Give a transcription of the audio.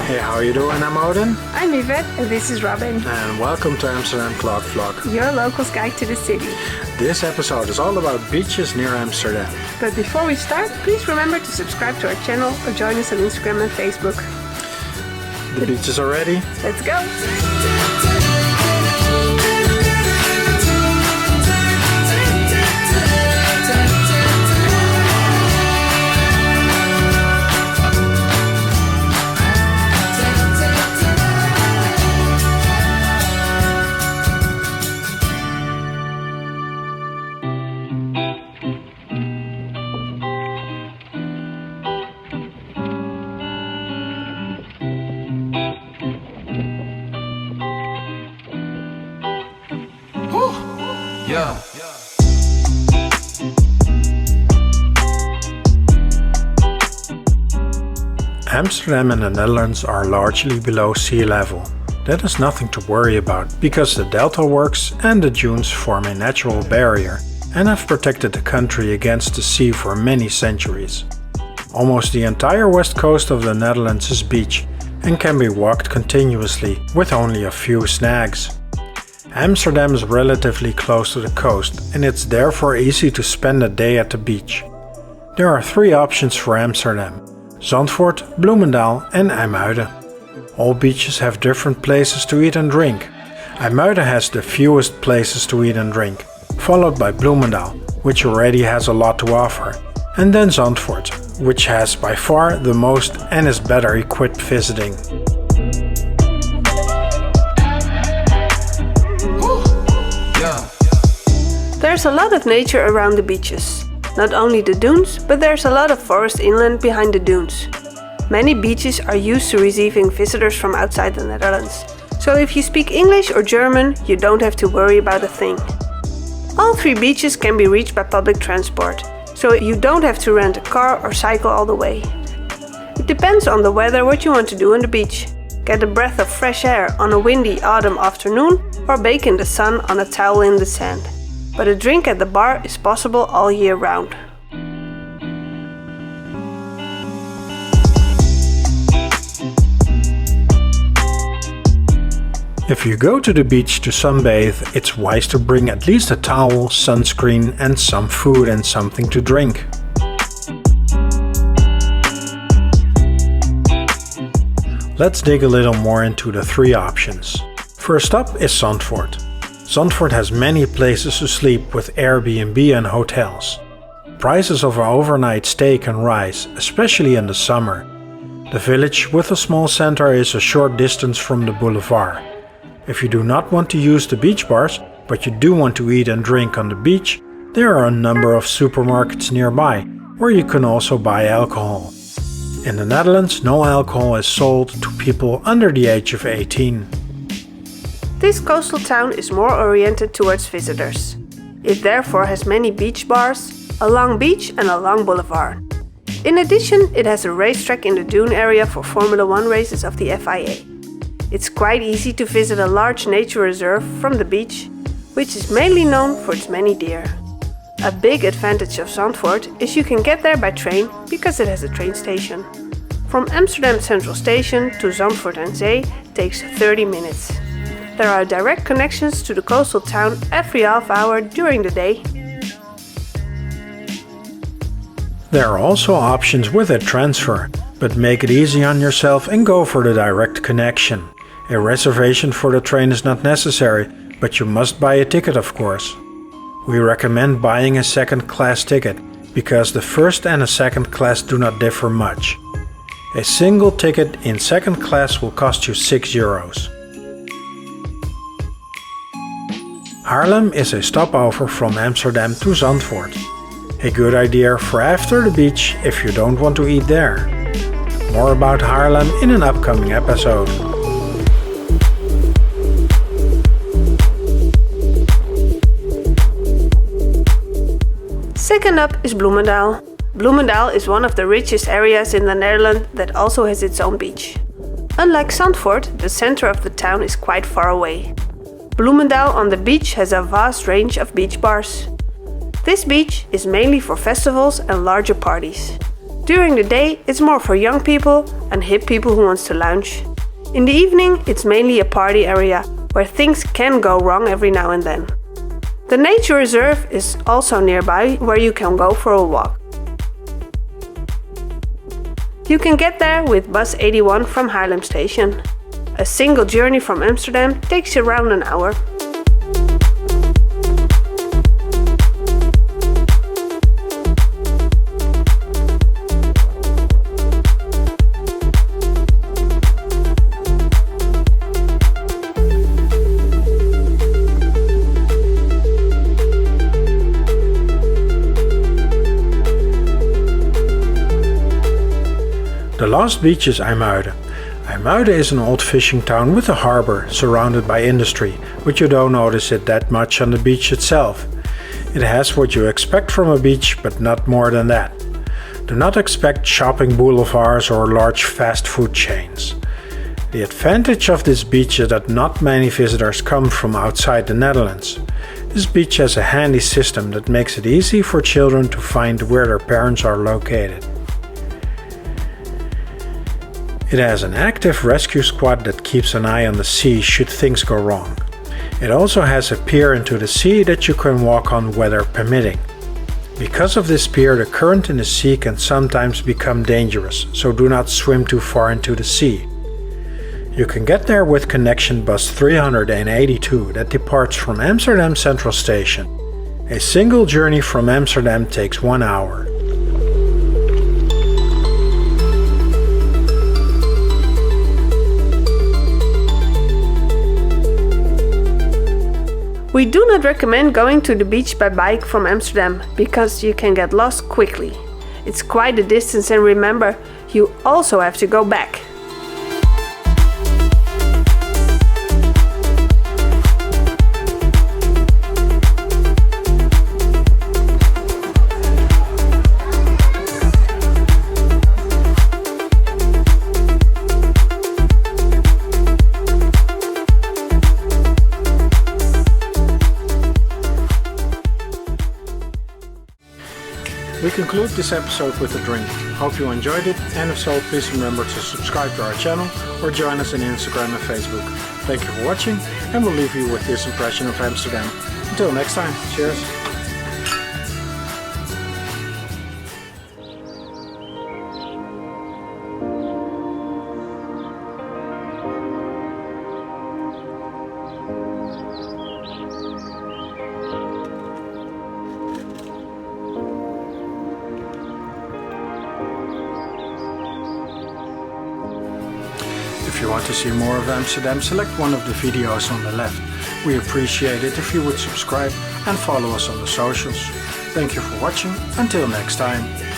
Hey, how are you doing? I'm Odin. I'm Yvette and this is Robin. And welcome to Amsterdam Clog vlog. Your locals guide to the city. This episode is all about beaches near Amsterdam. But before we start, please remember to subscribe to our channel or join us on Instagram and Facebook. The beaches are ready. Let's go! Yeah. Amsterdam and the Netherlands are largely below sea level. That is nothing to worry about because the delta works and the dunes form a natural barrier and have protected the country against the sea for many centuries. Almost the entire west coast of the Netherlands is beach and can be walked continuously with only a few snags. Amsterdam is relatively close to the coast and it's therefore easy to spend a day at the beach. There are 3 options for Amsterdam: Zandvoort, Bloemendaal and IJmuiden. All beaches have different places to eat and drink. IJmuiden has the fewest places to eat and drink, followed by Bloemendaal, which already has a lot to offer, and then Zandvoort, which has by far the most and is better equipped visiting. There's a lot of nature around the beaches. Not only the dunes, but there's a lot of forest inland behind the dunes. Many beaches are used to receiving visitors from outside the Netherlands. So if you speak English or German, you don't have to worry about a thing. All 3 beaches can be reached by public transport, so you don't have to rent a car or cycle all the way. It depends on the weather what you want to do on the beach. Get a breath of fresh air on a windy autumn afternoon or bake in the sun on a towel in the sand. But a drink at the bar is possible all year round. If you go to the beach to sunbathe, it's wise to bring at least a towel, sunscreen and some food and something to drink. Let's dig a little more into the 3 options. First up is Zandvoort. Zandvoort has many places to sleep with Airbnb and hotels. Prices of an overnight stay can rise, especially in the summer. The village with a small center is a short distance from the boulevard. If you do not want to use the beach bars, but you do want to eat and drink on the beach, there are a number of supermarkets nearby, where you can also buy alcohol. In the Netherlands, no alcohol is sold to people under the age of 18. This coastal town is more oriented towards visitors. It therefore has many beach bars, a long beach and a long boulevard. In addition, it has a racetrack in the dune area for Formula 1 races of the FIA. It's quite easy to visit a large nature reserve from the beach, which is mainly known for its many deer. A big advantage of Zandvoort is you can get there by train because it has a train station. From Amsterdam Central Station to Zandvoort aan Zee takes 30 minutes. There are direct connections to the coastal town every half hour during the day. There are also options with a transfer, but make it easy on yourself and go for the direct connection. A reservation for the train is not necessary, but you must buy a ticket of course. We recommend buying a second-class ticket, because the first and a second class do not differ much. A single ticket in second class will cost you €6. Haarlem is a stopover from Amsterdam to Zandvoort. A good idea for after the beach if you don't want to eat there. More about Haarlem in an upcoming episode. Second up is Bloemendaal. Bloemendaal is one of the richest areas in the Netherlands that also has its own beach. Unlike Zandvoort, the center of the town is quite far away. Bloemendaal on the beach has a vast range of beach bars. This beach is mainly for festivals and larger parties. During the day, it's more for young people and hip people who wants to lounge. In the evening, it's mainly a party area where things can go wrong every now and then. The nature reserve is also nearby where you can go for a walk. You can get there with bus 81 from Haarlem station. A single journey from Amsterdam takes around an hour. The last beach is IJmuiden. IJmuiden is an old fishing town with a harbour surrounded by industry, but you don't notice it that much on the beach itself. It has what you expect from a beach, but not more than that. Do not expect shopping boulevards or large fast food chains. The advantage of this beach is that not many visitors come from outside the Netherlands. This beach has a handy system that makes it easy for children to find where their parents are located. It has an active rescue squad that keeps an eye on the sea should things go wrong. It also has a pier into the sea that you can walk on weather permitting. Because of this pier, the current in the sea can sometimes become dangerous, so do not swim too far into the sea. You can get there with connection bus 382 that departs from Amsterdam Central Station. A single journey from Amsterdam takes 1 hour. We do not recommend going to the beach by bike from Amsterdam because you can get lost quickly. It's quite a distance, and remember, you also have to go back. We conclude this episode with a drink. Hope you enjoyed it, and if so, please remember to subscribe to our channel or join us on Instagram and Facebook. Thank you for watching, and we'll leave you with this impression of Amsterdam. Until next time, cheers! If you want to see more of Amsterdam, select one of the videos on the left. We appreciate it if you would subscribe and follow us on the socials. Thank you for watching. Until next time.